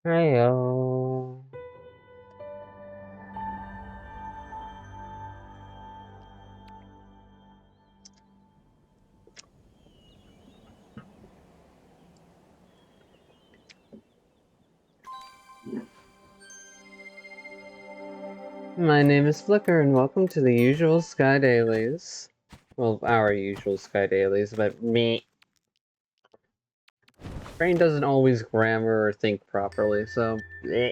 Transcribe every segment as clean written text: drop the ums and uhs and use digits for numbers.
Heyo. My name is Flicker, and welcome to the usual Sky Dailies. Well, our usual Sky Dailies, but me. Brain doesn't always grammar or think properly, so. Eh.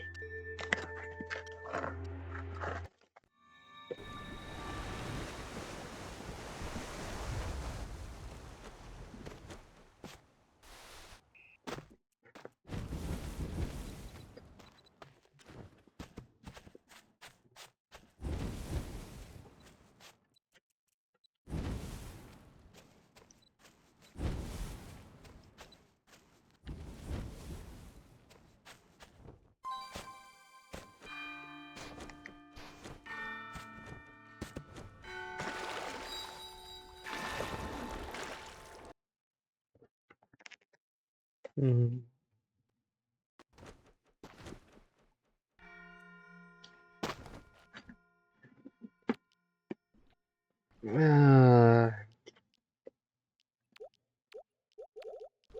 Mm.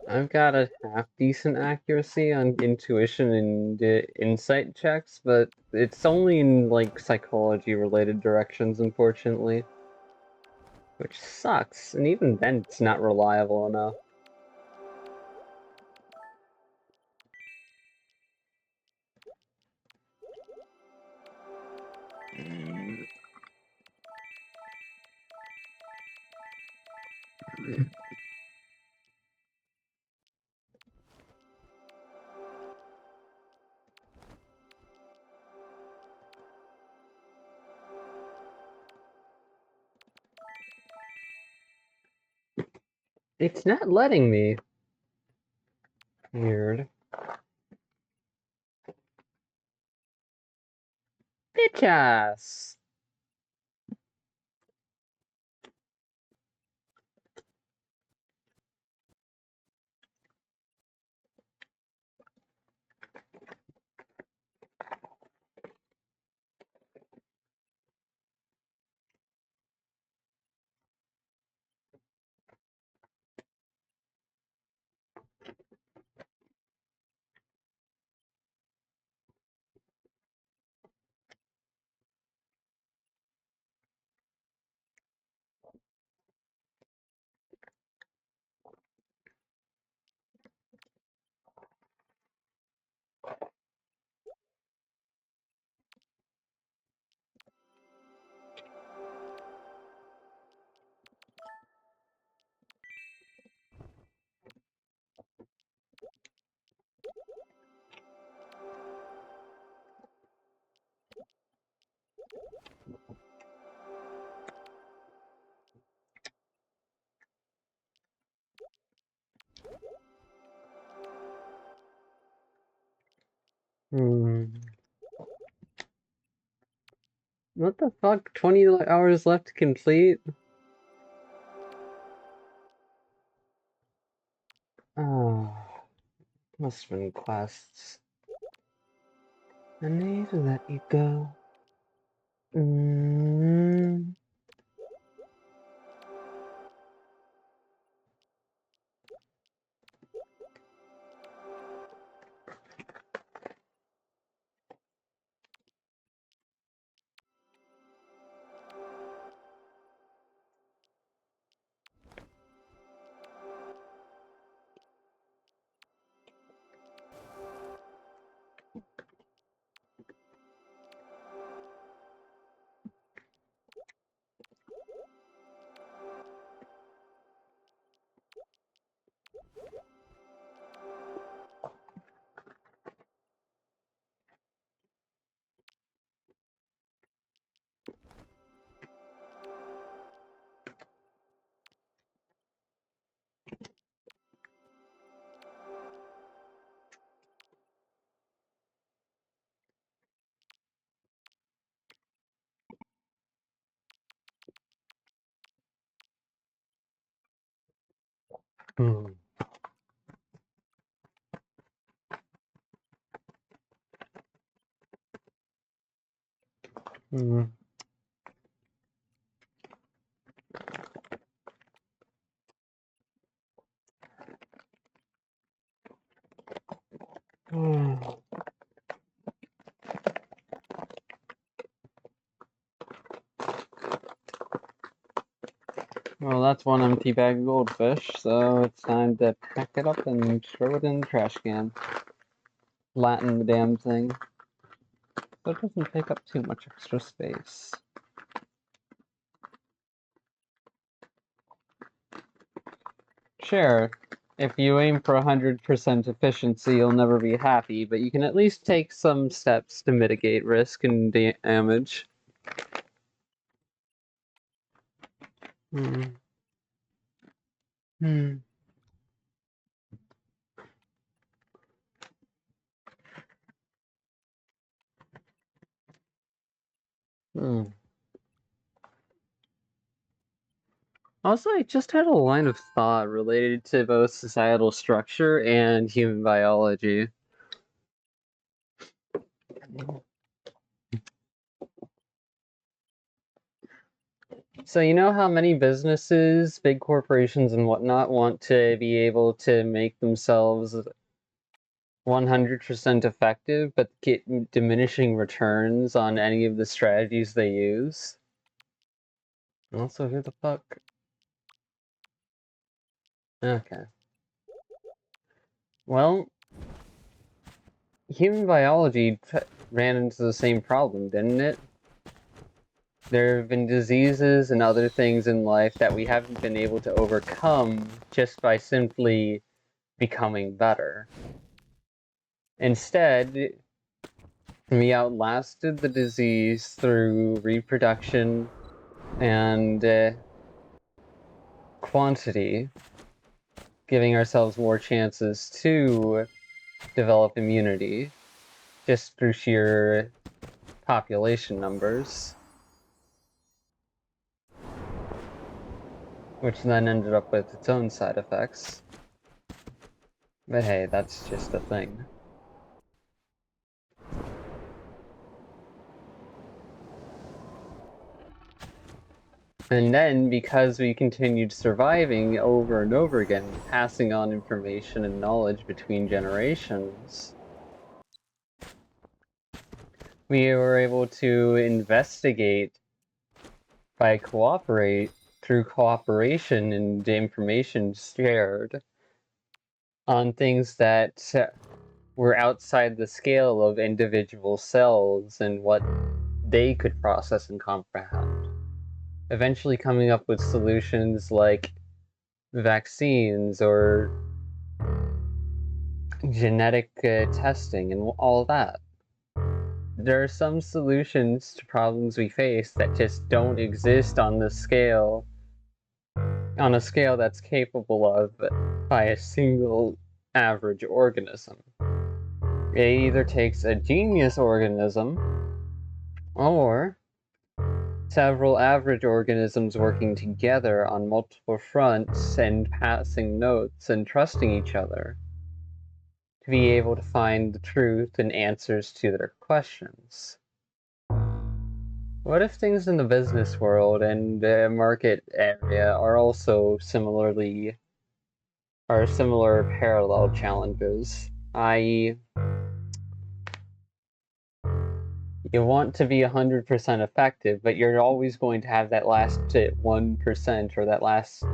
I've got a half-decent accuracy on intuition and insight checks, but it's only in, like, psychology-related directions, unfortunately. Which sucks, and even then it's not reliable enough. It's not letting me. Weird. Bitch ass! What the fuck? 20 hours left to complete? Oh, must have been quests. I need to let you go. Mm. Hmm. Hmm. Well, that's one empty bag of goldfish, so it's time to pack it up and throw it in the trash can. Flatten the damn thing, so it doesn't take up too much extra space. Sure, if you aim for 100% efficiency, you'll never be happy, but you can at least take some steps to mitigate risk and damage. Hmm. Hmm. Hmm. Also, I just had a line of thought related to both societal structure and human biology. So you know how many businesses, big corporations and whatnot want to be able to make themselves 100% effective, but get diminishing returns on any of the strategies they use? Also, who the fuck? Okay. Well, human biology ran into the same problem, didn't it? There have been diseases and other things in life that we haven't been able to overcome just by simply becoming better. Instead, we outlasted the disease through reproduction and quantity, giving ourselves more chances to develop immunity just through sheer population numbers, which then ended up with its own side effects. But hey, that's just a thing. And then, because we continued surviving over and over again, passing on information and knowledge between generations, we were able to investigate through cooperation and information shared on things that were outside the scale of individual cells and what they could process and comprehend. Eventually coming up with solutions like vaccines or genetic testing and all that. There are some solutions to problems we face that just don't exist on a scale that's capable of by a single average organism. It either takes a genius organism or several average organisms working together on multiple fronts and passing notes and trusting each other to be able to find the truth and answers to their questions. What if things in the business world and the market area are also similar parallel challenges, i.e., you want to be 100% effective, but you're always going to have that last 1% or that last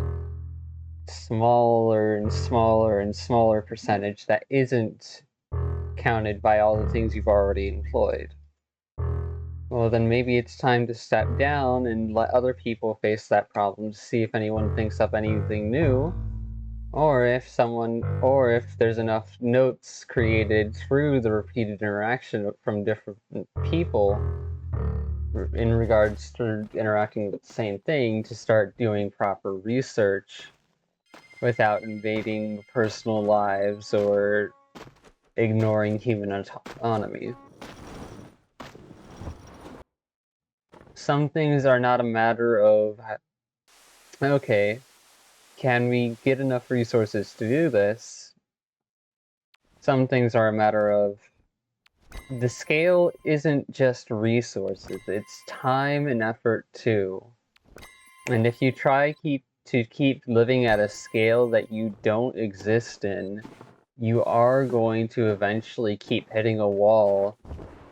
smaller and smaller and smaller percentage that isn't counted by all the things you've already employed. Well, then maybe it's time to step down and let other people face that problem to see if anyone thinks up anything new, or if there's enough notes created through the repeated interaction from different people in regards to interacting with the same thing to start doing proper research without invading personal lives or ignoring human autonomy. Some things are not a matter of, okay, can we get enough resources to do this? Some things are a matter of, the scale isn't just resources, it's time and effort too. And if you try to keep living at a scale that you don't exist in, you are going to eventually keep hitting a wall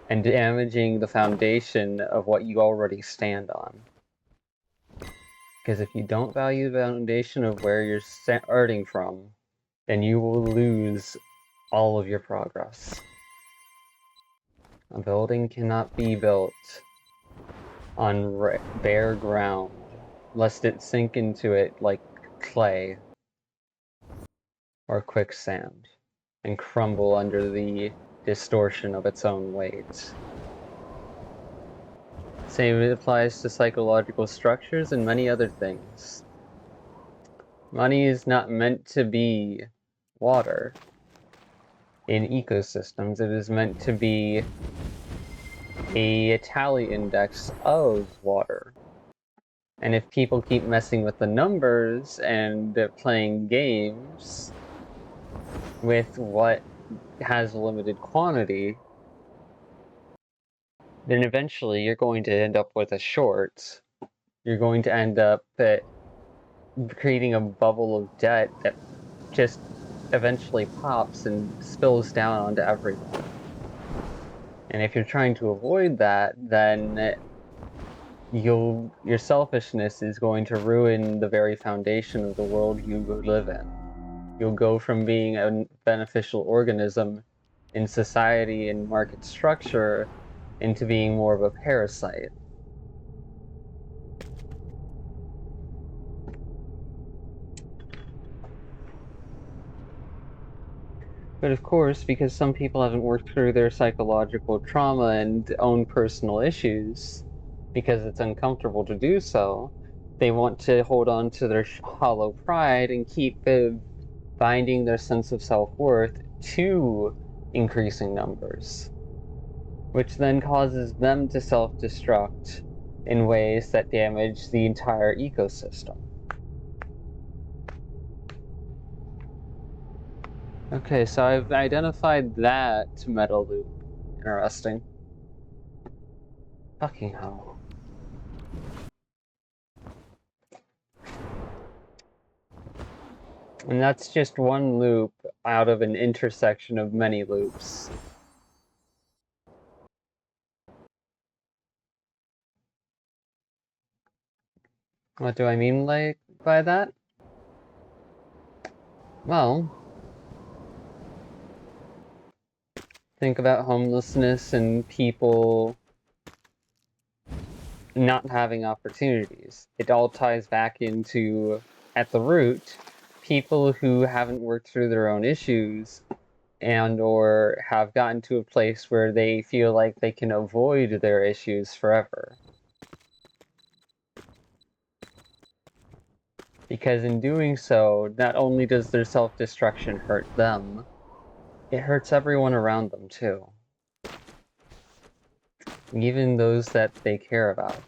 and damaging the foundation of what you already stand on. Because if you don't value the foundation of where you're starting from, then you will lose all of your progress. A building cannot be built on bare ground, lest it sink into it like clay or quicksand and crumble under the distortion of its own weight. Same applies to psychological structures and many other things. Money is not meant to be water. In ecosystems, it is meant to be a tally index of water. And if people keep messing with the numbers and playing games with what has limited quantity, then eventually you're going to end up with a short. You're going to end up creating a bubble of debt that just eventually pops and spills down onto everyone. And if you're trying to avoid that, then your selfishness is going to ruin the very foundation of the world you live in. You'll go from being a beneficial organism in society and market structure into being more of a parasite. But of course, because some people haven't worked through their psychological trauma and own personal issues, because it's uncomfortable to do so, they want to hold on to their hollow pride and keep binding their sense of self-worth to increasing numbers, which then causes them to self-destruct in ways that damage the entire ecosystem. Okay, so I've identified that meta loop. Interesting. Fucking hell. And that's just one loop out of an intersection of many loops. What do I mean by that? Well, think about homelessness and people not having opportunities. It all ties back into, at the root, people who haven't worked through their own issues and or have gotten to a place where they feel like they can avoid their issues forever. Because in doing so, not only does their self-destruction hurt them, it hurts everyone around them too. Even those that they care about.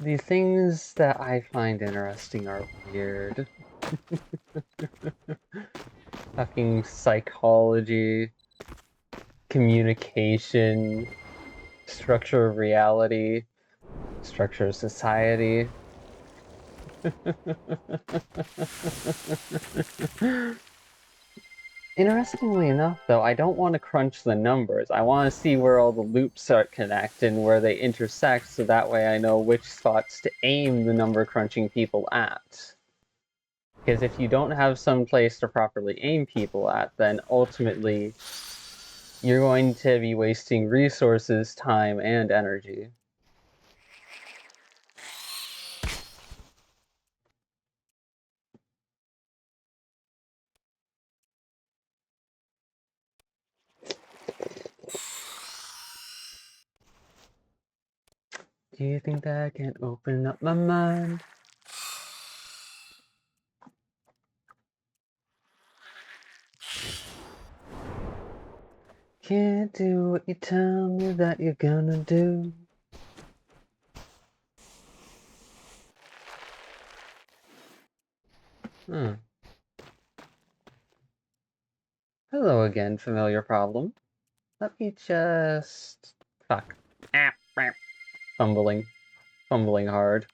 The things that I find interesting are weird. Fucking psychology, communication, structure of reality, structure of society. Interestingly enough, though, I don't want to crunch the numbers. I want to see where all the loops start connected and where they intersect, so that way I know which spots to aim the number crunching people at. Because if you don't have some place to properly aim people at, then ultimately you're going to be wasting resources, time, and energy. Do you think that I can open up my mind? Can't do what you tell me that you're gonna do. Hello again, familiar problem. Let me just... Fuck. Ah, ah. Fumbling. Fumbling hard.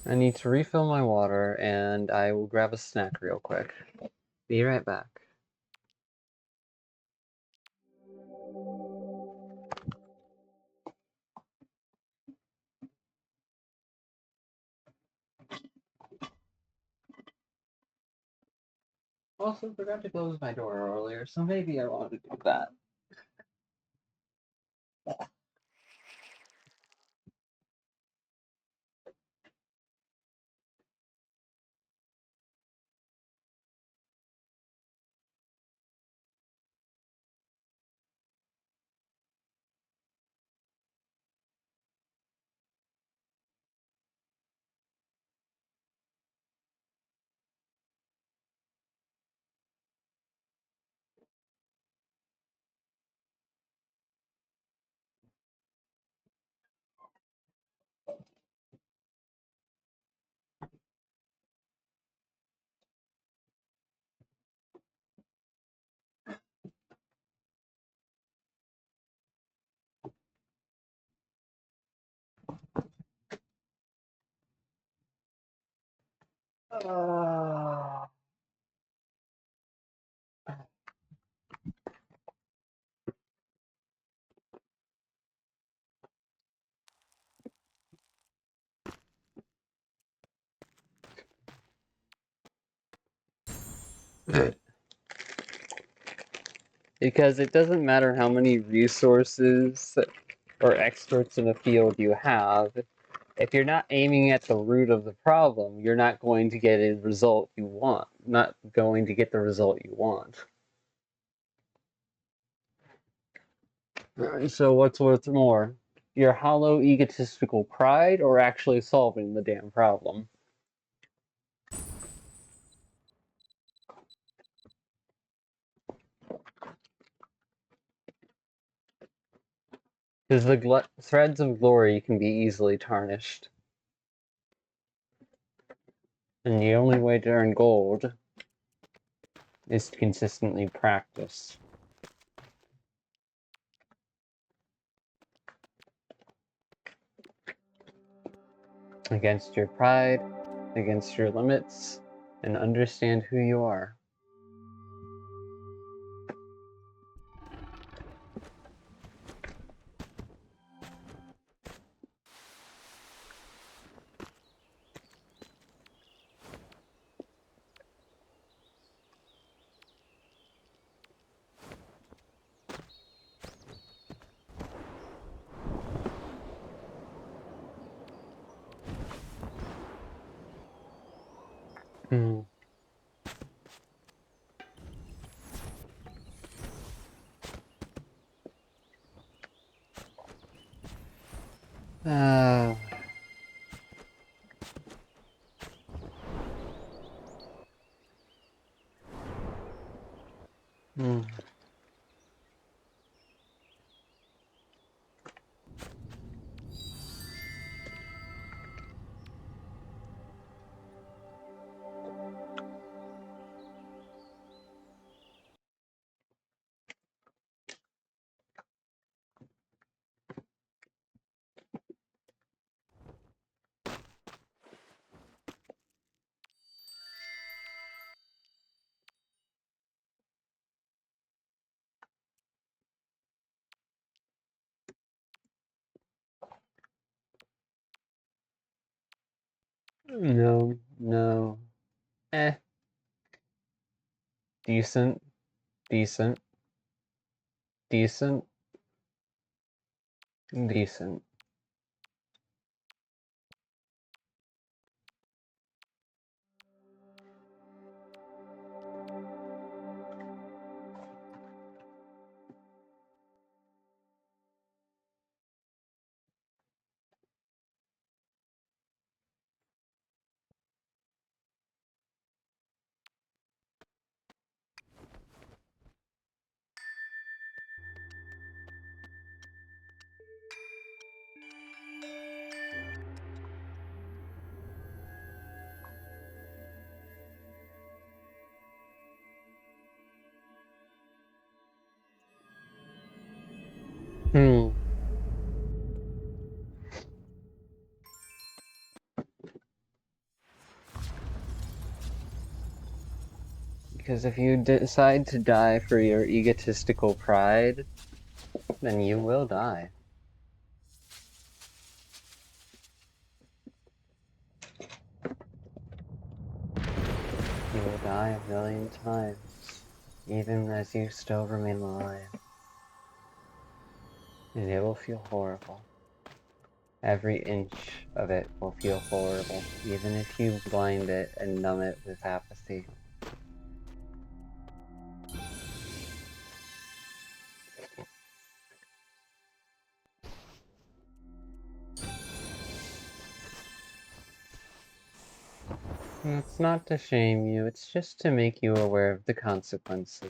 I need to refill my water, and I will grab a snack real quick. Be right back. Also, forgot to close my door earlier, so maybe I want to do that. Because it doesn't matter how many resources or experts in a field you have, if you're not aiming at the root of the problem, you're not going to get a result you want. Not going to get the result you want. So what's worth more? Your hollow egotistical pride or actually solving the damn problem? Because the threads of glory can be easily tarnished. And the only way to earn gold is to consistently practice. Against your pride, against your limits, and understand who you are. Hmm. Ah. Hmm. No, no. Eh. Decent, decent, decent, decent. Because if you decide to die for your egotistical pride, then you will die. You will die a million times, even as you still remain alive. And it will feel horrible. Every inch of it will feel horrible, even if you blind it and numb it with apathy. It's not to shame you, it's just to make you aware of the consequences.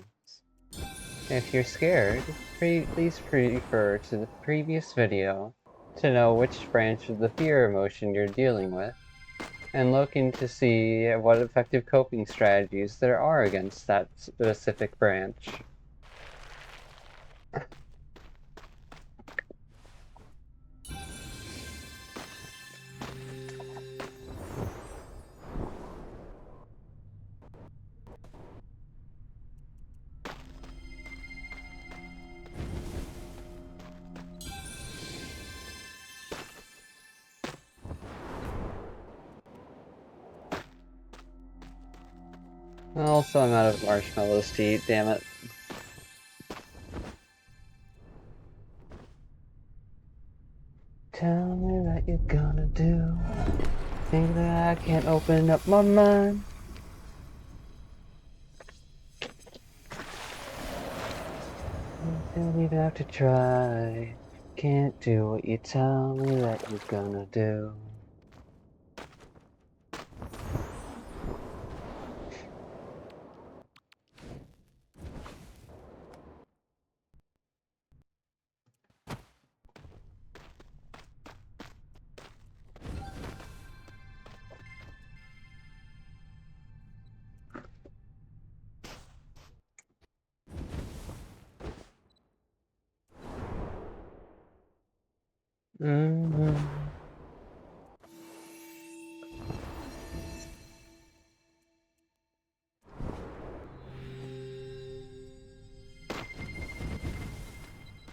If you're scared, please refer to the previous video to know which branch of the fear emotion you're dealing with, and looking to see what effective coping strategies there are against that specific branch. Also, I'm out of marshmallows to eat, damn it. Tell me what you're gonna do. Think that I can't open up my mind. Don't even have to try. Can't do what you tell me that you're gonna do.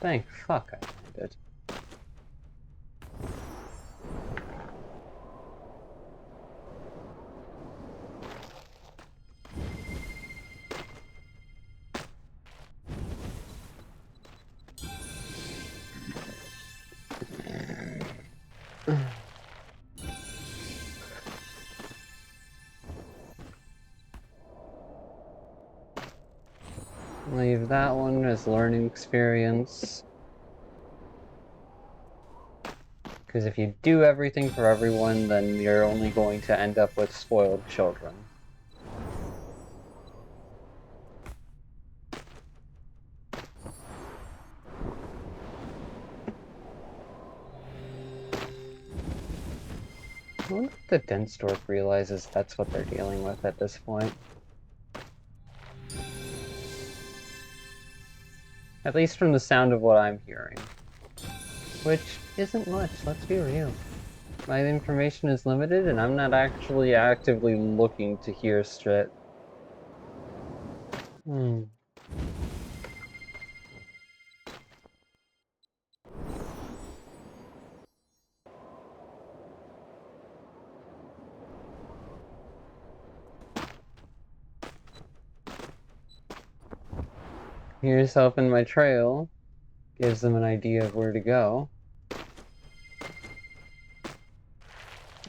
Thank fuck I landed. Leave that one as learning experience. Because if you do everything for everyone, then you're only going to end up with spoiled children. I wonder if the dense dork realizes that's what they're dealing with at this point. At least from the sound of what I'm hearing. Which isn't much, let's be real. My information is limited and I'm not actually actively looking to hear shit. Here's helping my trail. Gives them an idea of where to go.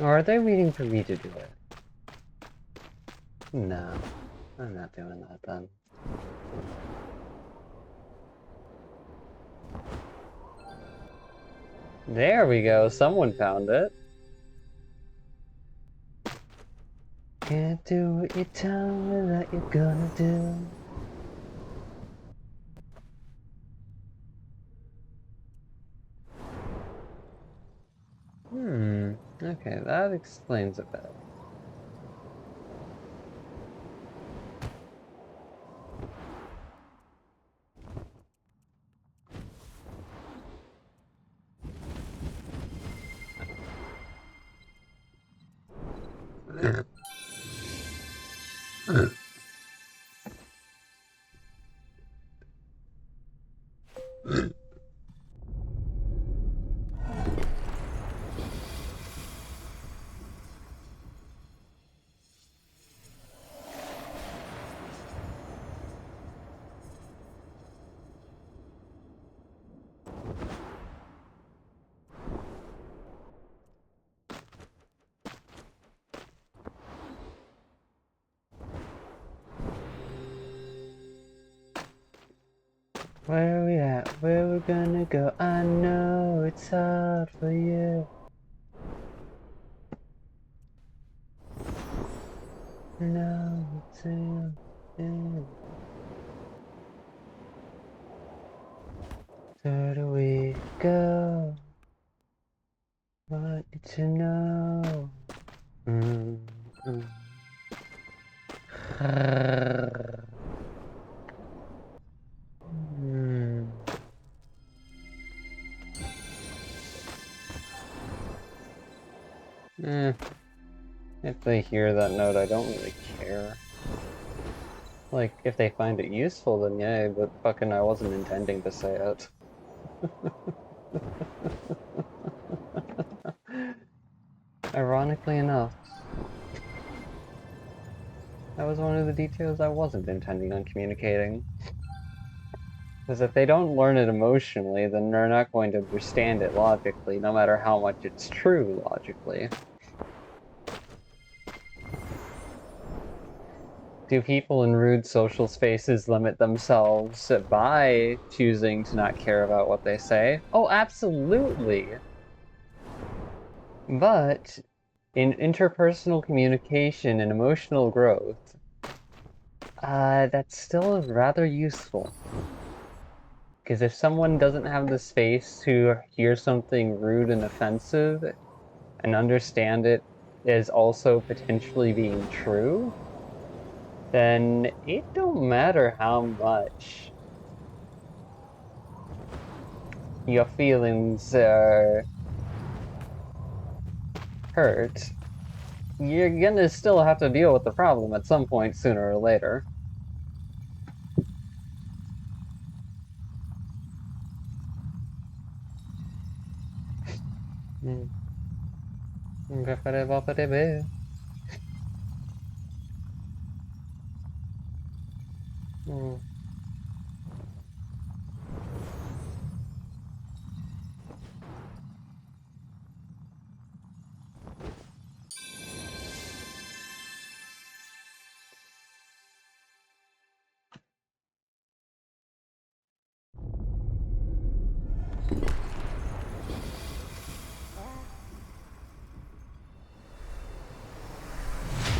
Or are they waiting for me to do it? No, I'm not doing that then. There we go, someone found it. Can't do what you tell me that you're gonna do. Okay, that explains a bit. Where are we at? Where we're gonna go? I know it's hard for you. No, it's you. Where do we go? Want you to know. If they hear that note, I don't really care. Like, if they find it useful, then yay, but fucking I wasn't intending to say it. Ironically enough, that was one of the details I wasn't intending on communicating. Because if they don't learn it emotionally, then they're not going to understand it logically, no matter how much it's true logically. Do people in rude social spaces limit themselves by choosing to not care about what they say? Oh, absolutely! But in interpersonal communication and emotional growth, that's still rather useful. Because if someone doesn't have the space to hear something rude and offensive and understand it as also potentially being true, then it don't matter how much your feelings are hurt, you're gonna still have to deal with the problem at some point sooner or later. Mm.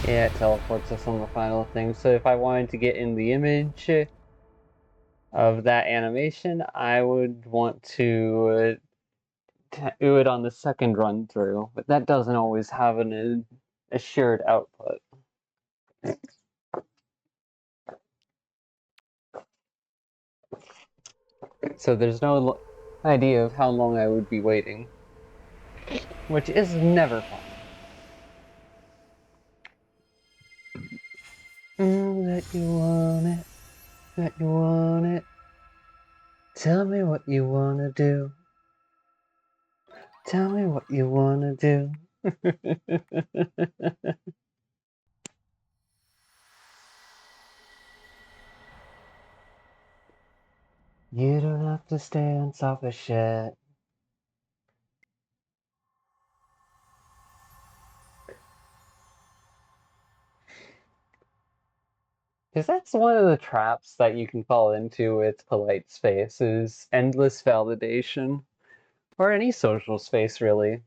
Yeah, it teleports us on the final thing. So if I wanted to get in the image of that animation, I would want to do it on the second run through, but that doesn't always have an assured output. So there's no idea of how long I would be waiting, which is never fun. That you want it, that you want it. Tell me what you wanna do. Tell me what you wanna do. You don't have to stay on top of shit. Because that's one of the traps that you can fall into with polite space is endless validation. Or any social space, really.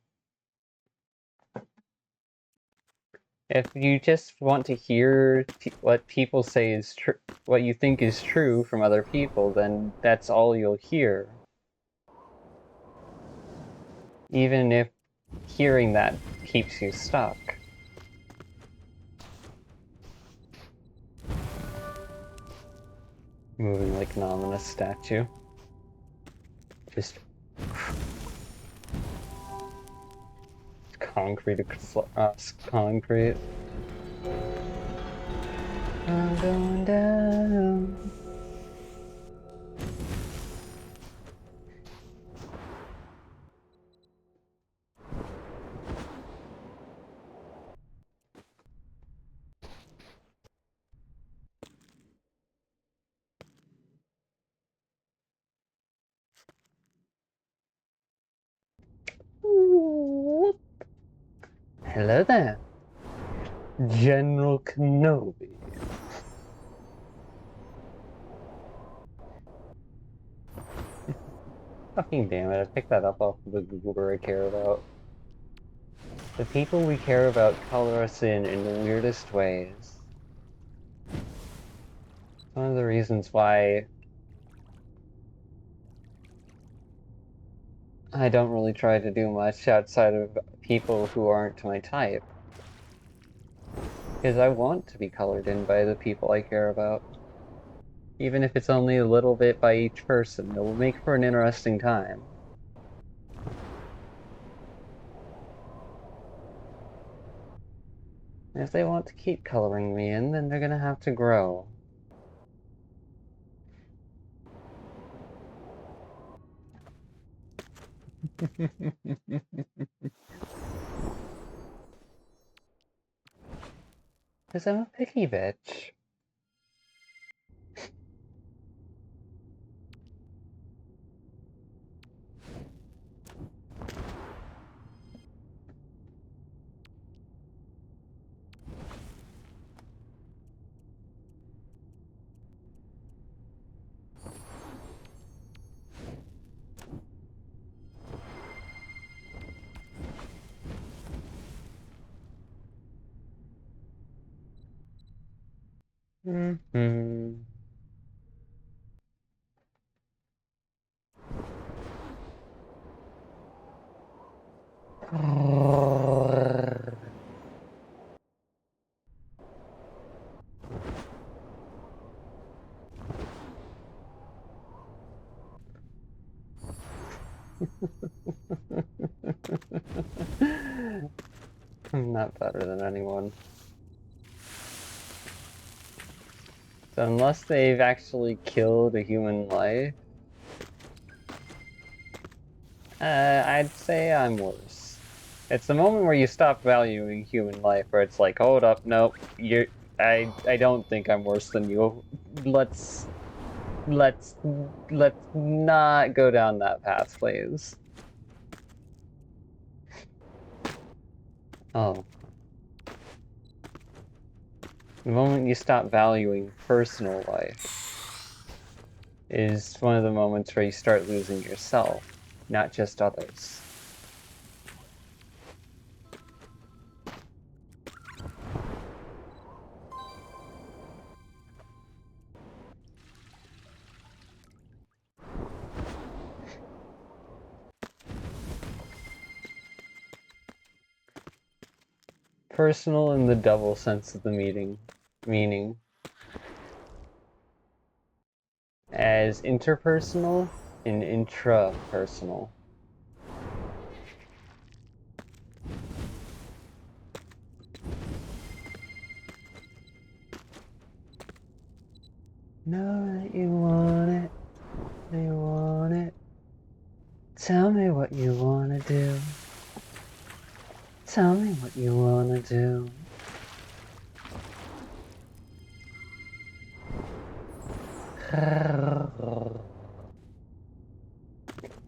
If you just want to hear what people say is true, what you think is true from other people, then that's all you'll hear. Even if hearing that keeps you stuck. Moving like an ominous statue. Just concrete across concrete. I'm going down. Hello there, General Kenobi. Fucking damn it, I picked that up off the Google I care about. The people we care about color us in the weirdest ways. One of the reasons why I don't really try to do much outside of people who aren't my type. Because I want to be colored in by the people I care about. Even if it's only a little bit by each person, it will make for an interesting time. If they want to keep coloring me in, then they're gonna have to grow. Because I'm a picky bitch. Mm-hmm. I'm not better than anyone. So unless they've actually killed a human life, I'd say I'm worse. It's the moment where you stop valuing human life, where it's like, hold up, nope, I don't think I'm worse than you. Let's not go down that path, please. Oh. The moment you stop valuing personal life is one of the moments where you start losing yourself, not just others. Personal in the double sense of the meaning. As interpersonal and intrapersonal. Know that you want it, you want it. Tell me what you wanna do. Tell me what you wanna do.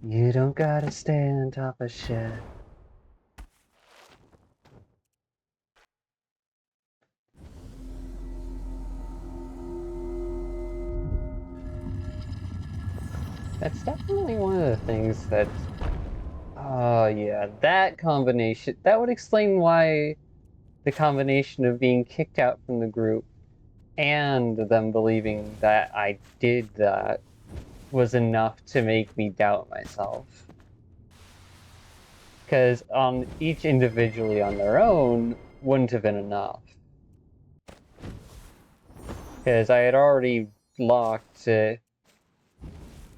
You don't gotta stay on top of shit. That's definitely one of the things that... Oh yeah, that combination... That would explain why the combination of being kicked out from the group and them believing that I did that was enough to make me doubt myself. Because each individually on their own wouldn't have been enough. Because I had already locked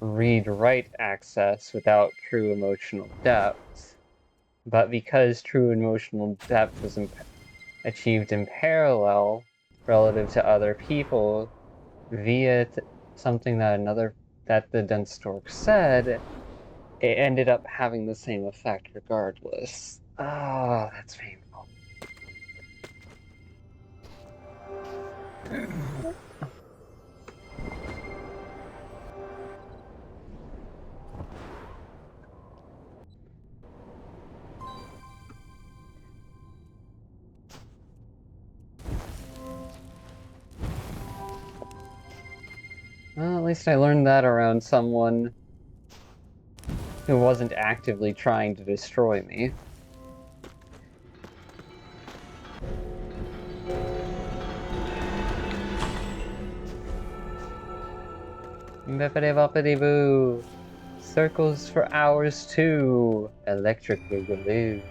read-write access without true emotional depth. But because true emotional depth was achieved in parallel, relative to other people via something that the dense dork said, it ended up having the same effect regardless. Oh, that's painful. Well, at least I learned that around someone who wasn't actively trying to destroy me. Bippity boppity boo! Circles for hours too! Electric boogaloo.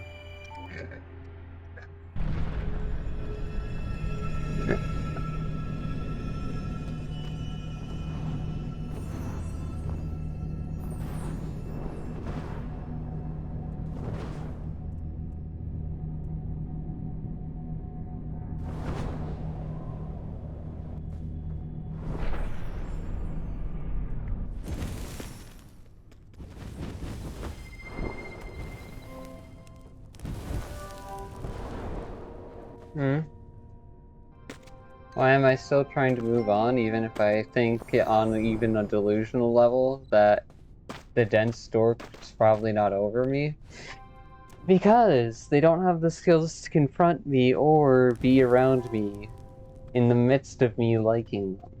Why am I still trying to move on, even if I think on even a delusional level that the dense dork's probably not over me? Because they don't have the skills to confront me or be around me in the midst of me liking them.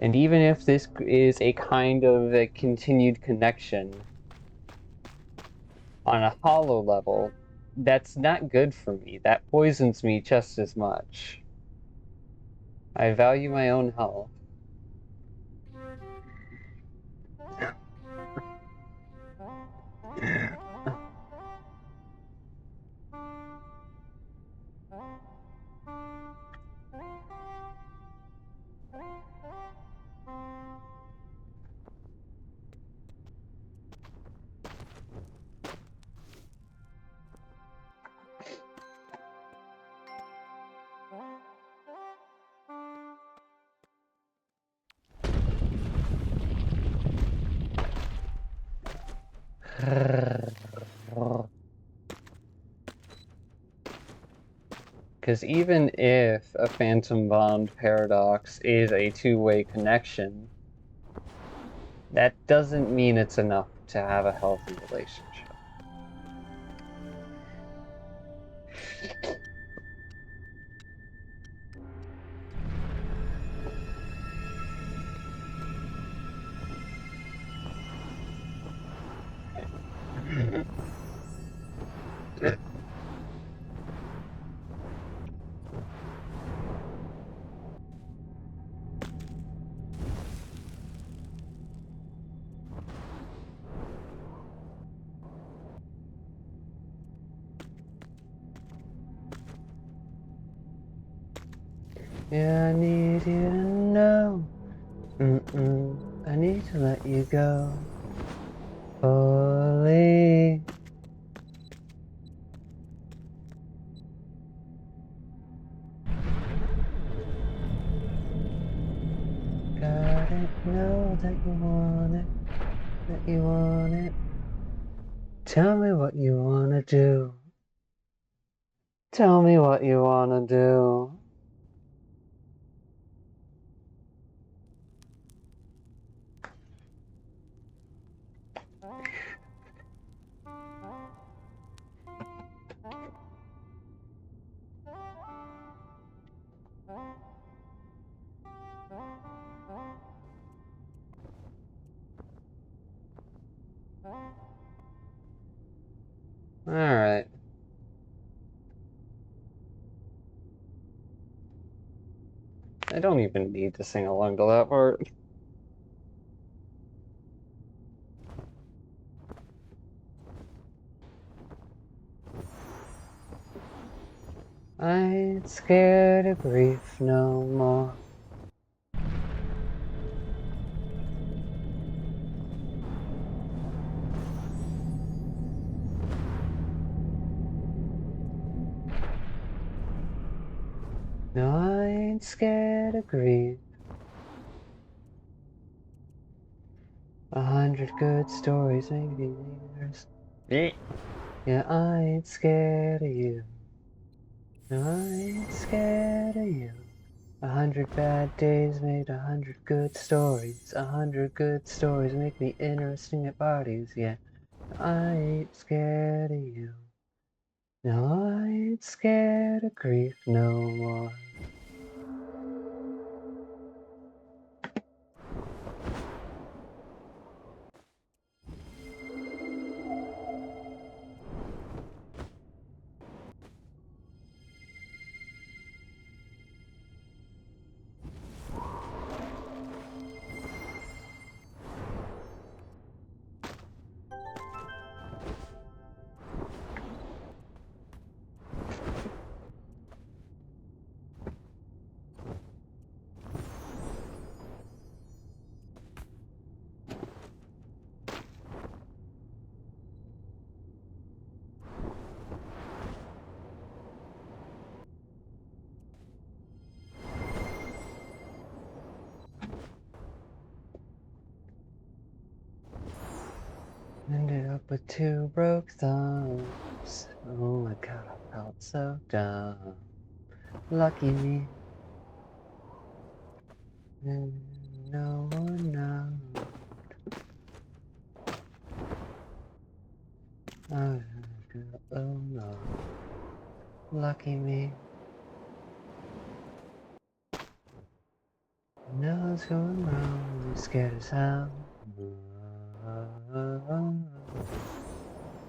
And even if this is a kind of a continued connection on a hollow level, that's not good for me. That poisons me just as much. I value my own health. Because even if a phantom bond paradox is a two-way connection, that doesn't mean it's enough to have a healthy relationship. Yeah, I need you to know. I need to let you go. Fully. Gotta know that you want it. That you want it. Tell me what you wanna do. Tell me what you wanna do. Alright. I don't even need to sing along to that part. I ain't scared of grief no more. No, I ain't scared of grief. 100 good stories, maybe leaders. Yeah, I ain't scared of you. No, I ain't scared of you. 100 bad days made 100 good stories. 100 good stories make me interesting at parties. Yeah, I ain't scared of you. No, I ain't scared of grief no more. Ended up with 2 broke thumbs. Oh my god, I felt so dumb. Lucky me. And no one knows. Oh no. Lucky me. Knows going wrong. You're scared as hell.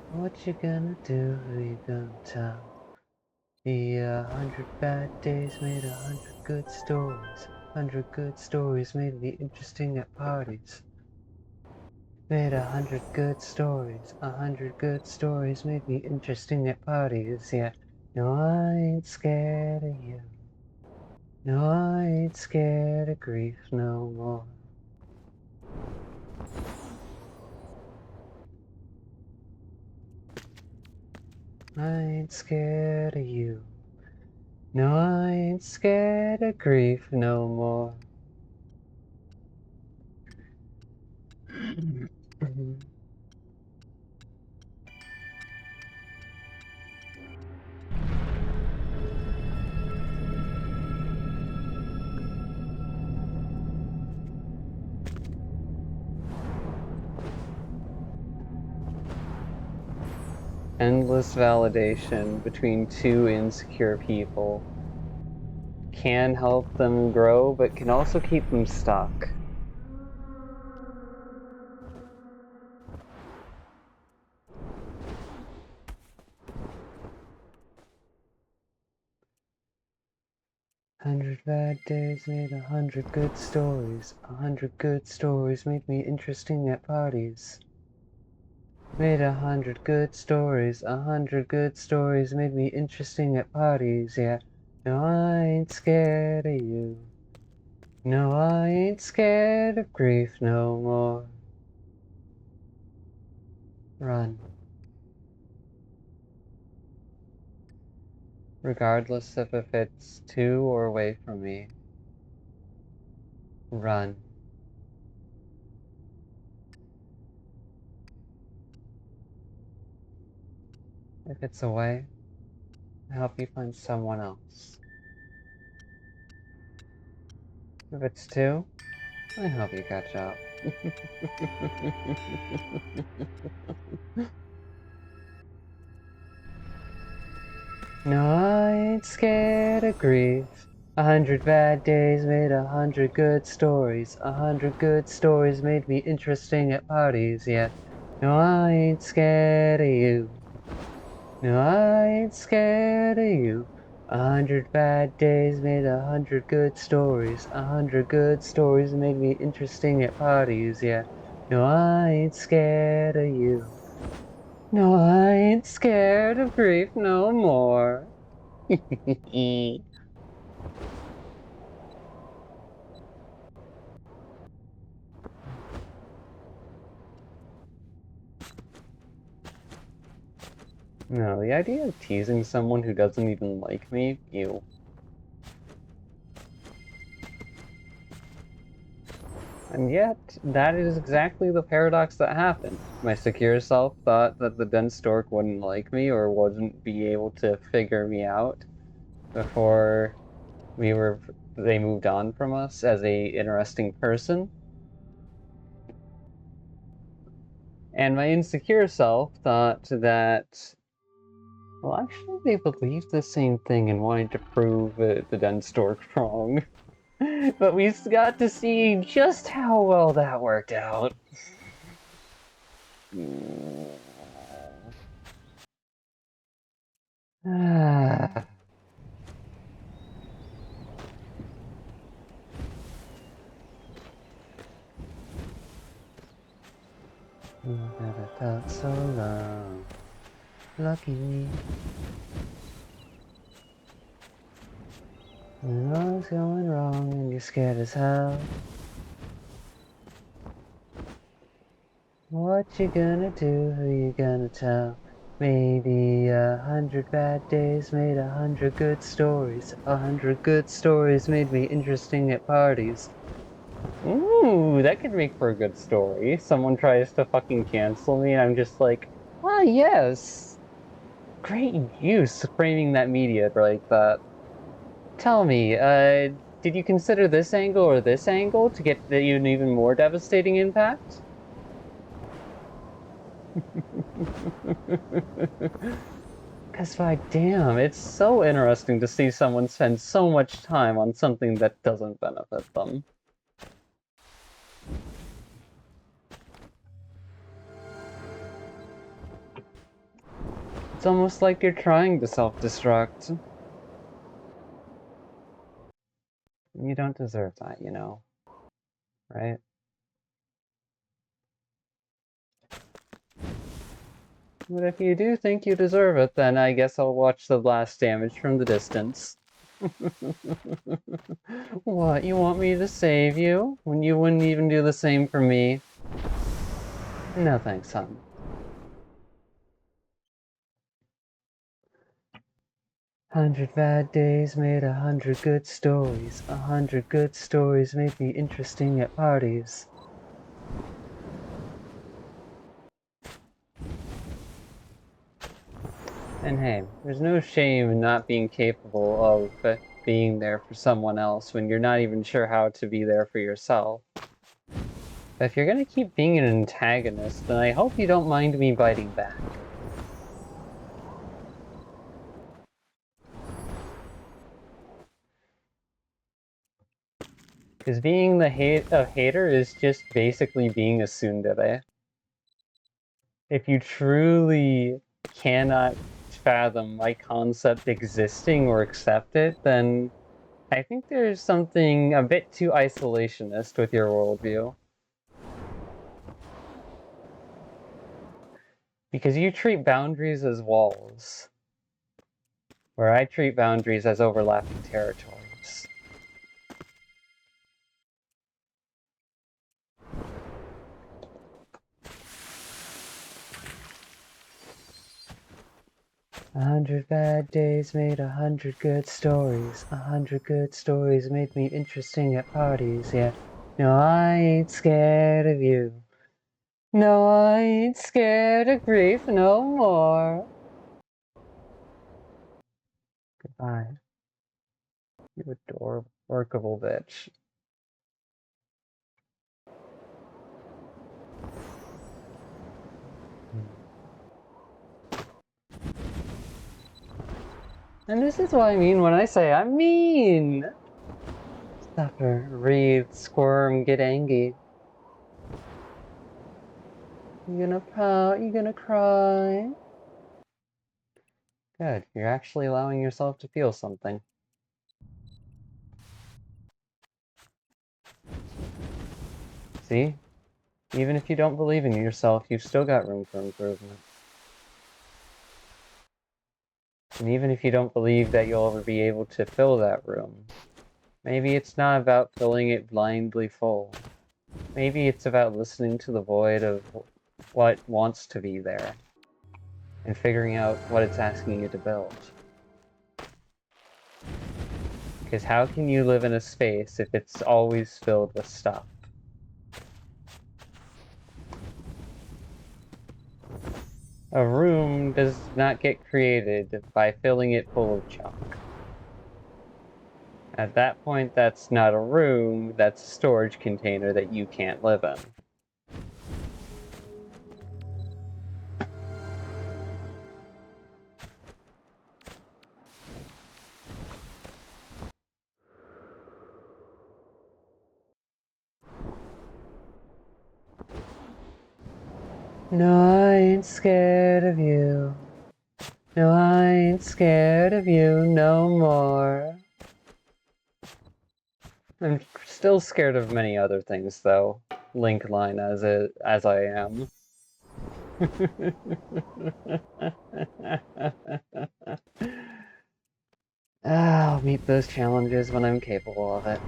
What you gonna do? Who you gonna tell? The 100 bad days made 100 good stories. 100 good stories made me interesting at parties. Made 100 good stories. 100 good stories made me interesting at parties. Yeah, no, I ain't scared of you. No, I ain't scared of grief no more. I ain't scared of you. No, I ain't scared of grief no more. Endless validation between 2 insecure people can help them grow, but can also keep them stuck. "100 bad days made 100 good stories. 100 good stories made me interesting at parties. Made 100 good stories. 100 good stories made me interesting at parties. Yeah, no, I ain't scared of you. No, I ain't scared of grief no more. Run. Regardless of if it's to or away from me. Run. If it's away, I help you find someone else. If it's to, I help you catch up." No, I ain't scared of grief. 100 bad days made 100 good stories. 100 good stories made me interesting at parties. Yeah, no, I ain't scared of you. No, I ain't scared of you. 100 bad days made 100 good stories. 100 good stories made me interesting at parties. Yeah, no, I ain't scared of you. No, I ain't scared of grief no more. No, the idea of teasing someone who doesn't even like me, ew. And yet, that is exactly the paradox that happened. My secure self thought that the dense dork wouldn't like me or wouldn't be able to figure me out before they moved on from us as a interesting person. And my insecure self thought that, well, actually, they believed the same thing and wanted to prove the dense dork wrong. But we got to see just how well that worked out. Ah. You never felt so long. Lucky me. When all's going wrong and you're scared as hell. What you gonna do? Who you gonna tell? Maybe 100 bad days made 100 good stories. 100 good stories made me interesting at parties. Ooh, that could make for a good story. Someone tries to fucking cancel me and I'm just like, ah, yes. Great use framing that media like that. Tell me, did you consider this angle or this angle to get an even more devastating impact? Because, by damn, it's so interesting to see someone spend so much time on something that doesn't benefit them. It's almost like you're trying to self-destruct. You don't deserve that, you know, right? But if you do think you deserve it, then I guess I'll watch the blast damage from the distance. What, you want me to save you? When you wouldn't even do the same for me? No thanks, hon. "100 bad days made 100 good stories. 100 good stories made me interesting at parties." And hey, there's no shame in not being capable of being there for someone else when you're not even sure how to be there for yourself. But if you're gonna keep being an antagonist, then I hope you don't mind me biting back. Because being a hater is just basically being a tsundere. If you truly cannot fathom my concept existing or accept it, then I think there's something a bit too isolationist with your worldview. Because you treat boundaries as walls, where I treat boundaries as overlapping territories. "100 bad days made 100 good stories. 100 good stories made me interesting at parties, yeah. No, I ain't scared of you. No, I ain't scared of grief no more." Goodbye, you adorable, workable bitch. And this is what I mean when I say I'm mean. Suffer, wreathe, squirm, get angry. You gonna pout? You gonna cry? Good, you're actually allowing yourself to feel something. See? Even if you don't believe in yourself, you've still got room for improvement. And even if you don't believe that you'll ever be able to fill that room, maybe it's not about filling it blindly full. Maybe it's about listening to the void of what wants to be there and figuring out what it's asking you to build. Because how can you live in a space if it's always filled with stuff? A room does not get created by filling it full of junk. At that point, that's not a room, that's a storage container that you can't live in. No, I ain't scared of you. No, I ain't scared of you no more. I'm still scared of many other things, though. Link line as I am. I'll meet those challenges when I'm capable of it.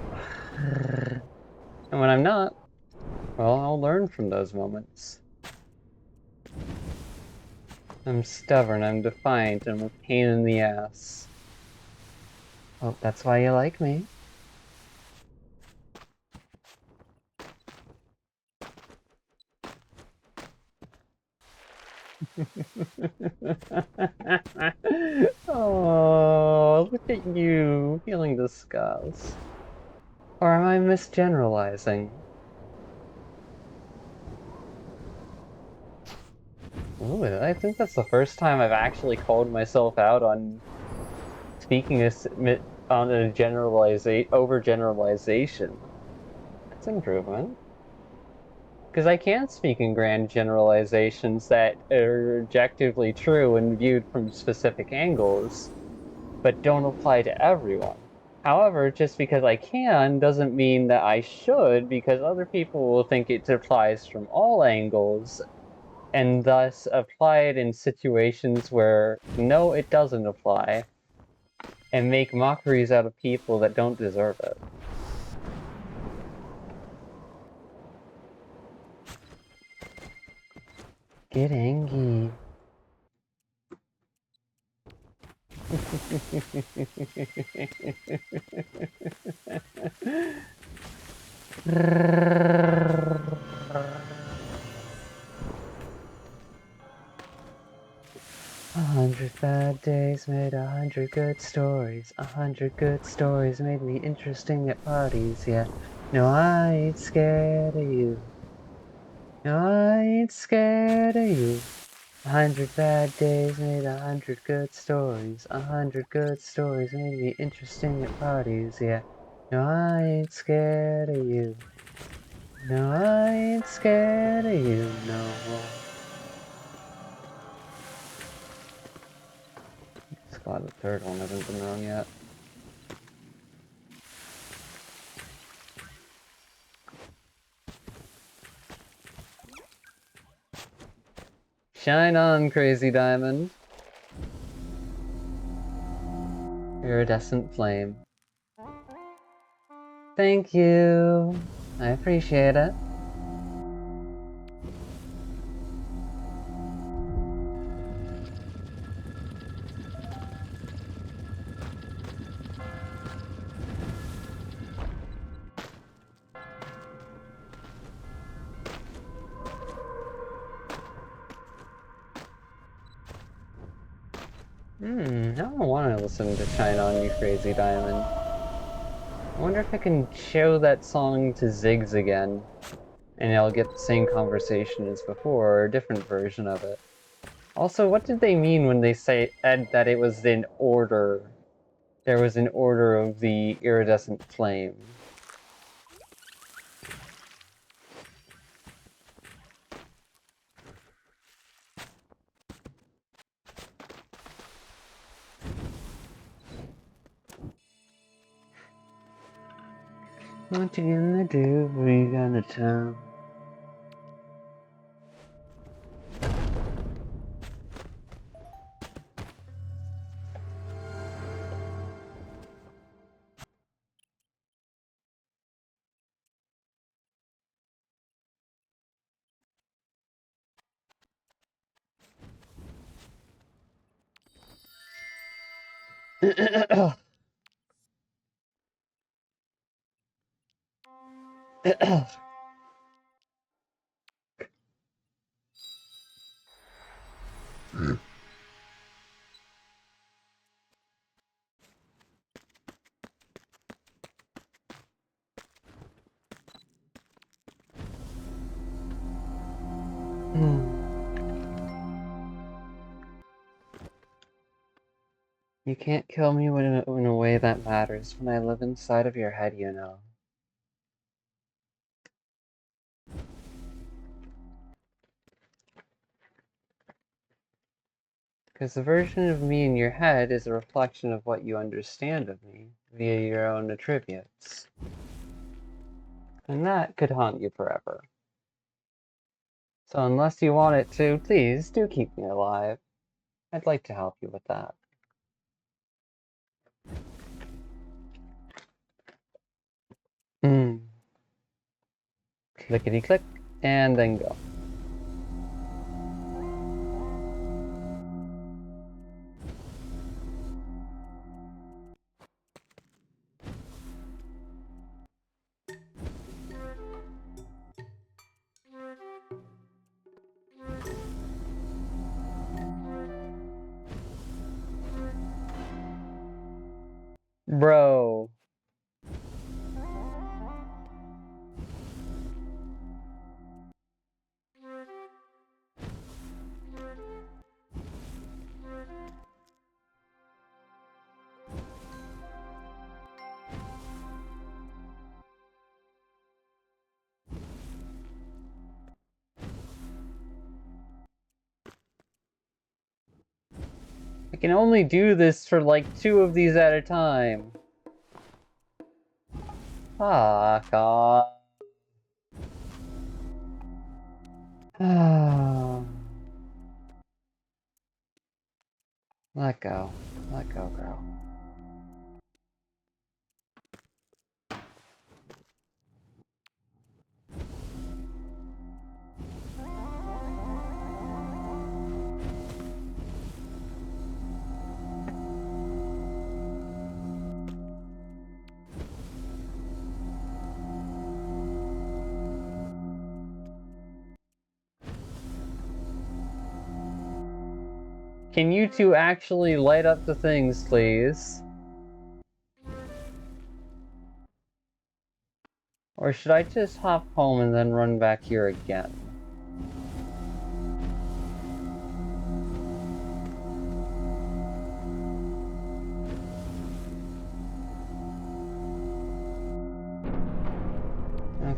And when I'm not, well, I'll learn from those moments. I'm stubborn, I'm defiant, I'm a pain in the ass. Oh, that's why you like me. Oh, look at you, feeling disgust. Or am I misgeneralizing? Ooh, I think that's the first time I've actually called myself out on speaking on a overgeneralization. That's improvement. Because I can speak in grand generalizations that are objectively true and viewed from specific angles, but don't apply to everyone. However, just because I can doesn't mean that I should, because other people will think it applies from all angles, and thus apply it in situations where no, it doesn't apply, and make mockeries out of people that don't deserve it. Get angry. A 100 bad days made 100 good stories. 100 good stories made me interesting at parties. Yeah, no, I ain't scared of you. No, I ain't scared of you. 100 bad days made 100 good stories. 100 good stories made me interesting at parties. Yeah, no, I ain't scared of you. No, I ain't scared of you no more. Just glad the third one hasn't been wrong yet. Shine on, Crazy Diamond. Iridescent flame. Thank you. I appreciate it. I don't want to listen to Shine On You Crazy Diamond. I wonder if I can show that song to Ziggs again, and I'll get the same conversation as before, or a different version of it. Also, what did they mean when they said that it was in order? There was an order of the iridescent flame. What you gonna do? We gonna tell. You can't kill me in a way that matters when I live inside of your head, you know. Because the version of me in your head is a reflection of what you understand of me via your own attributes. And that could haunt you forever. So unless you want it to, please do keep me alive. I'd like to help you with that. Clickety click, and then go. Bro. I can only do this for like 2 of these at a time. Fuck off. Let go. Let go, girl. Can you two actually light up the things, please? Or should I just hop home and then run back here again?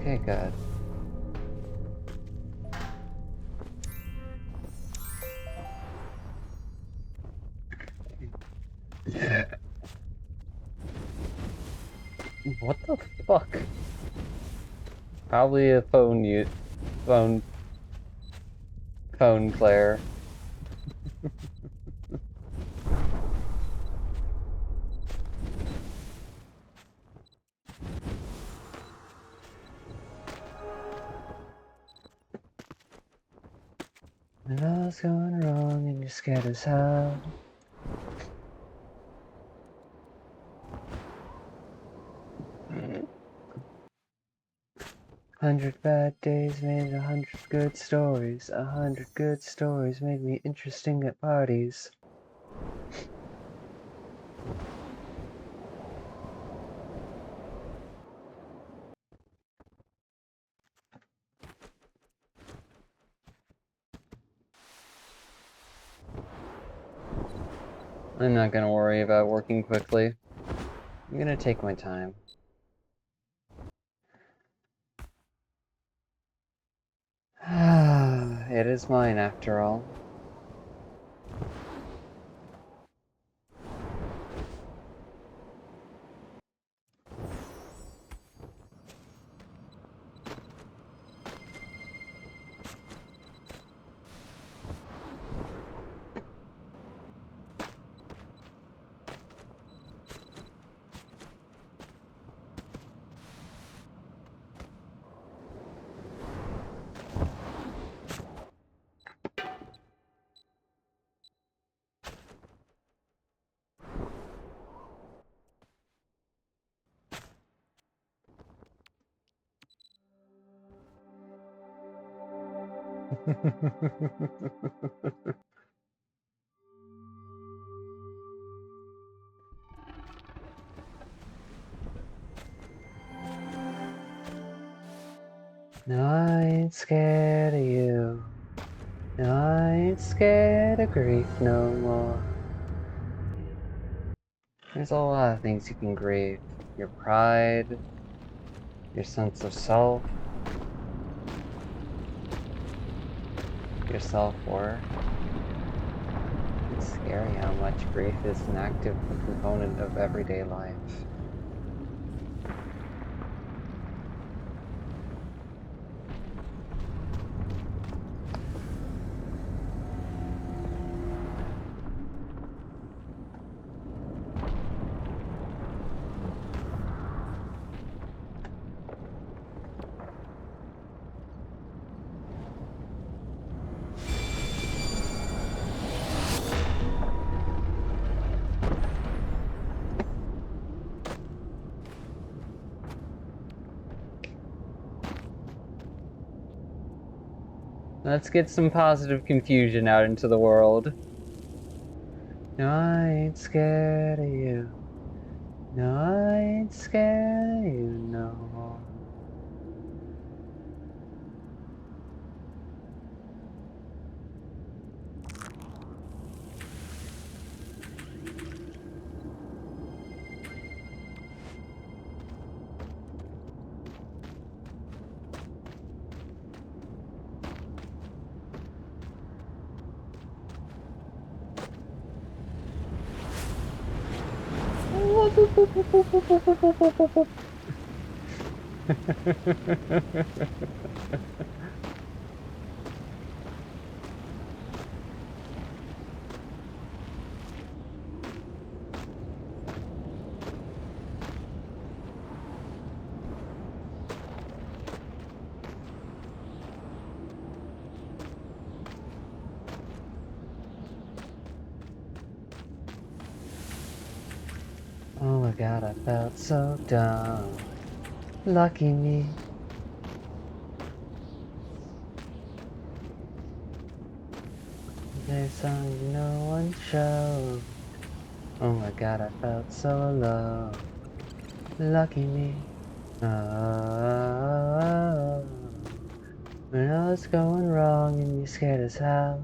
Okay, good. What the fuck? Probably a phone Claire. When all's going wrong and you're scared as hell. "100 bad days made 100 good stories. 100 good stories made me interesting at parties." I'm not gonna worry about working quickly. I'm gonna take my time. It is mine after all. No, I ain't scared of you. No, I ain't scared of grief no more. There's a lot of things you can grieve. Your pride, your sense of self, your self-worth. It's scary how much grief is an active component of everyday life. Let's get some positive confusion out into the world. No, I ain't scared of you. No, I ain't scared of you no more. Oh my god, I felt so dumb. Lucky me. There's something no one showed. Oh my god, I felt so alone. Lucky me. Oh, when all is going wrong and you're scared as hell.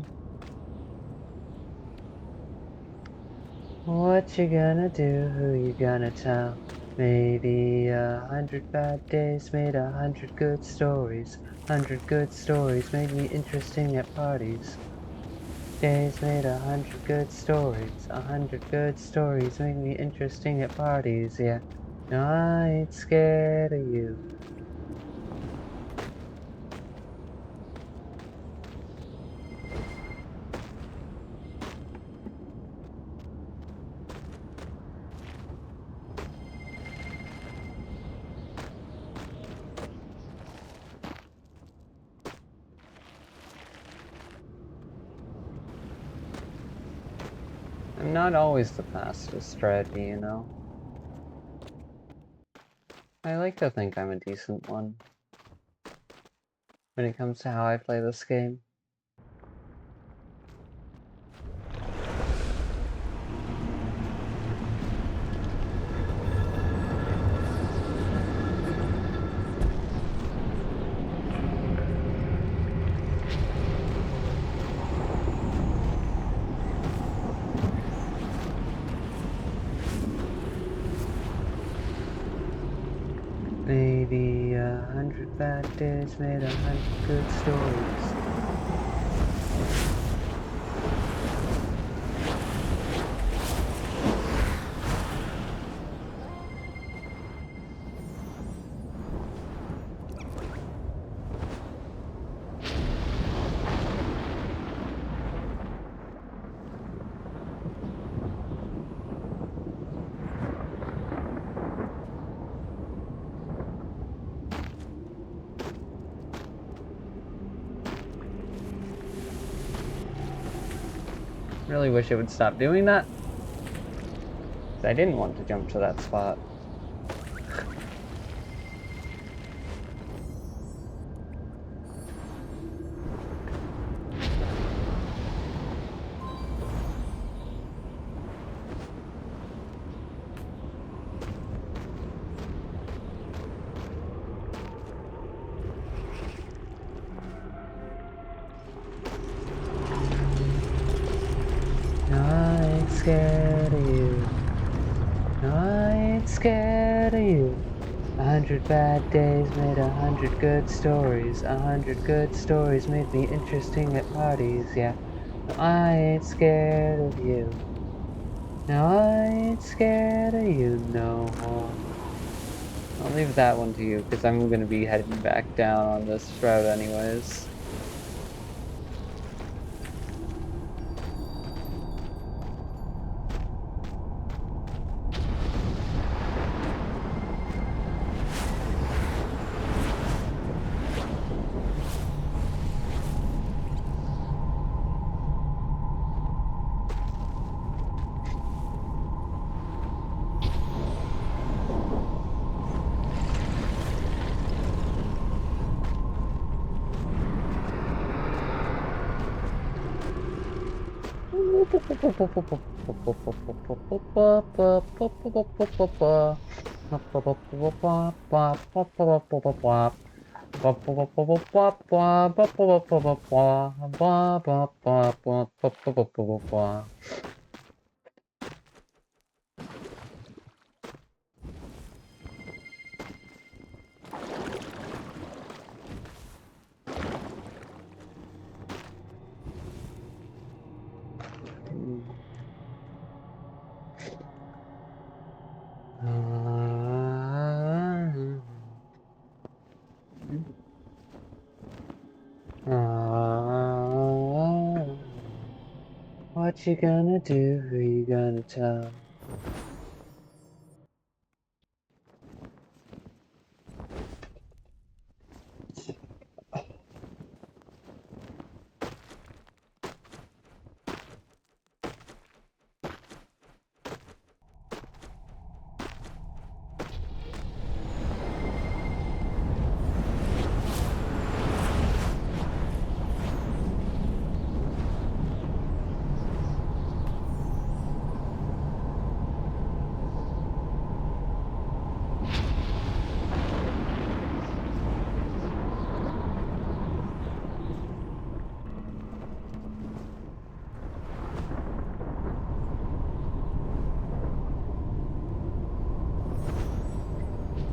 What you gonna do? Who you gonna tell? Maybe 100 bad days made 100 good stories. 100 good stories made me interesting at parties. Days made 100 good stories. 100 good stories make me interesting at parties, yeah. No, I ain't scared of you. I'm not always the fastest strategy, you know. I like to think I'm a decent one when it comes to how I play this game. Maybe 100 bad days made 100 good stories. Really wish it would stop doing that. 'Cause I didn't want to jump to that spot. scared of you. No, I ain't scared of you. 100 bad days made 100 good stories. 100 good stories made me interesting at parties, yeah. No, I ain't scared of you. No, I ain't scared of you no more. I'll leave that one to you, because I'm gonna be heading back down on this route anyways. What you gonna do? Who you gonna tell?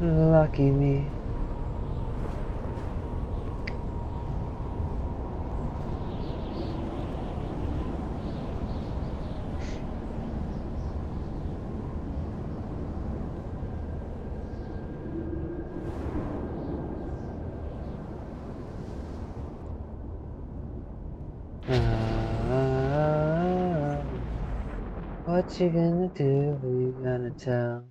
Lucky me. What you gonna do? Who you gonna tell?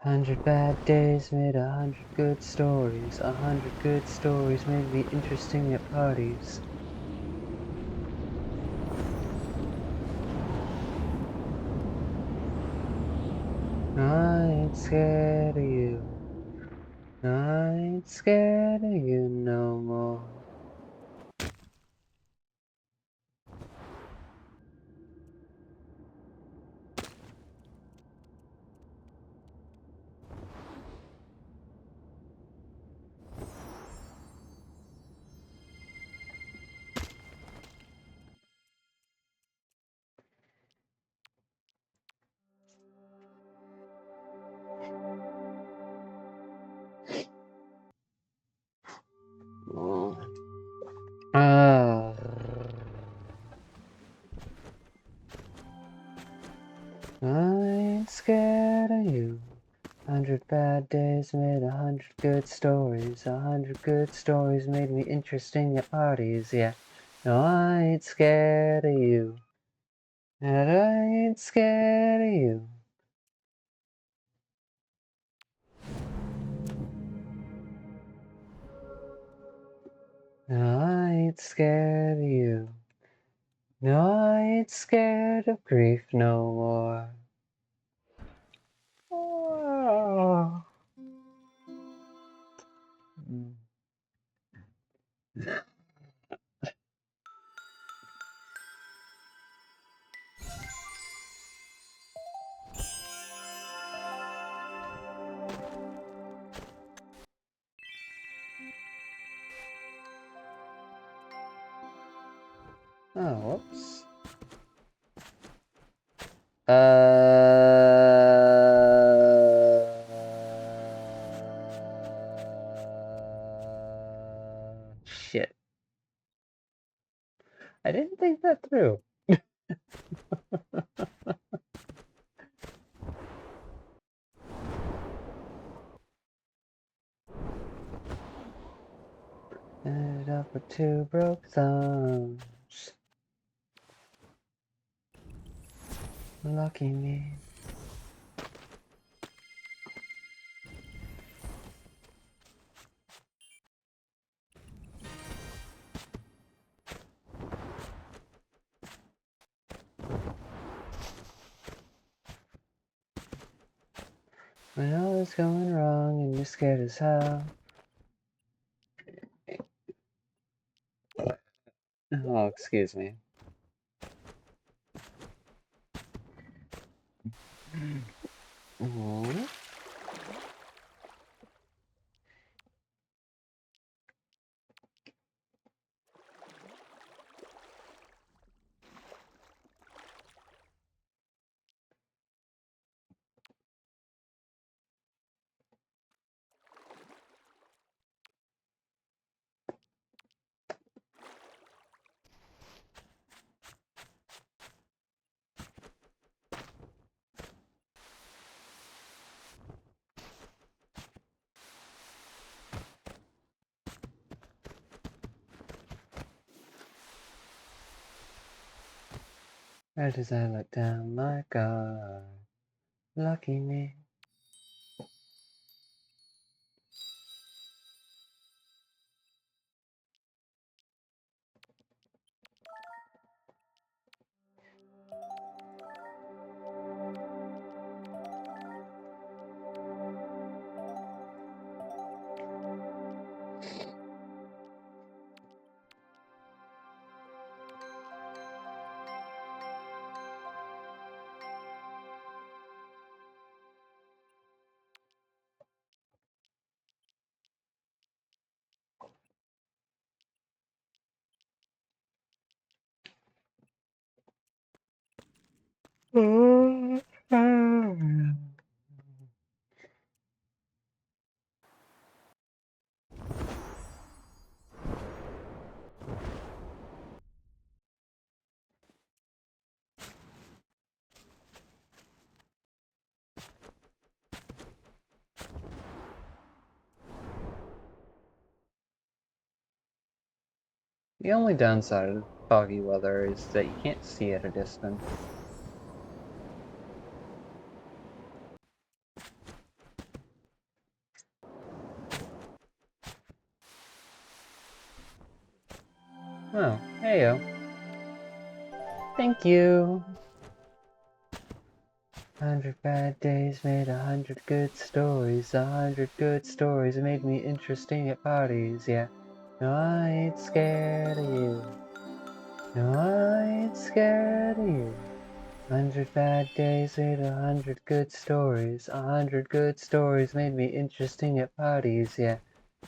100 bad days made 100 good stories. 100 good stories made me interesting at parties. I ain't scared of you. I ain't scared of you no more. I ain't scared of you. 100 bad days made 100 good stories. 100 good stories made me interesting at parties, yeah. No, I ain't scared of you. And I ain't scared of you. No, I ain't scared of you. No, I ain't scared of grief no more. Oh. Oh, whoops. Shit. I didn't think that through. Ended up with 2 broke thumbs. Lucky me. When all is going wrong and you're scared as hell. Oh, excuse me. Aww. Right as I let down my guard. Lucky me. The only downside of foggy weather is that you can't see at a distance. Oh, heyo. Thank you. 100 bad days made 100 good stories. 100 good stories made me interesting at parties, yeah. No, I ain't scared of you. No, I ain't scared of you. 100 bad days made 100 good stories. 100 good stories made me interesting at parties, yeah.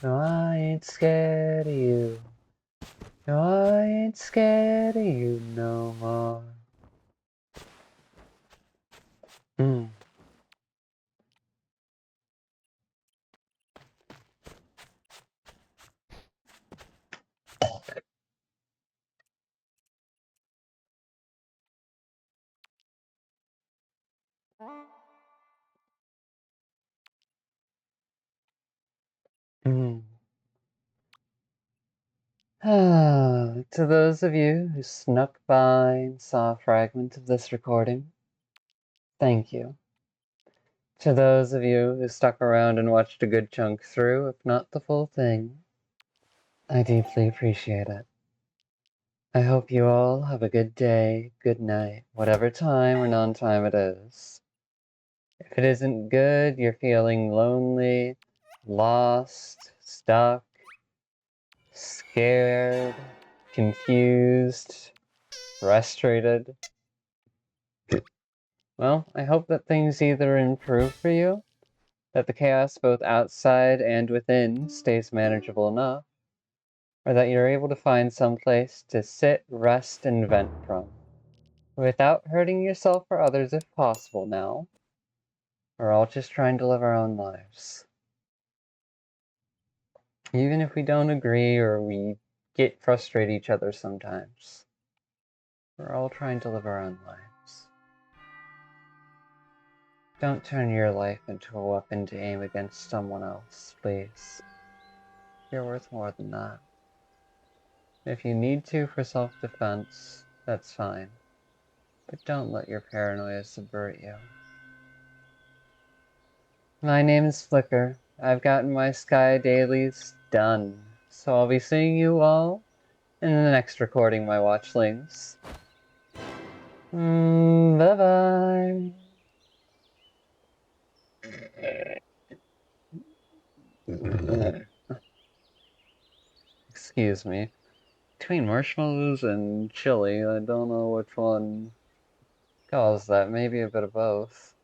No, I ain't scared of you. No, I ain't scared of you no more. Hmm. Hmm. To those of you who snuck by and saw a fragment of this recording, thank you. To those of you who stuck around and watched a good chunk through, if not the full thing, I deeply appreciate it. I hope you all have a good day, good night, whatever time or non-time it is. If it isn't good, you're feeling lonely, lost, stuck, scared, confused, frustrated. Well, I hope that things either improve for you, that the chaos both outside and within stays manageable enough, or that you're able to find some place to sit, rest, and vent from. Without hurting yourself or others if possible now. We're all just trying to live our own lives. Even if we don't agree or we frustrate each other sometimes. We're all trying to live our own lives. Don't turn your life into a weapon to aim against someone else, please. You're worth more than that. If you need to for self-defense, that's fine. But don't let your paranoia subvert you. My name is Flicker. I've gotten my Sky dailies done, so I'll be seeing you all in the next recording, my watchlings. Bye-bye. Excuse me. Between marshmallows and chili, I don't know which one caused that. Maybe a bit of both.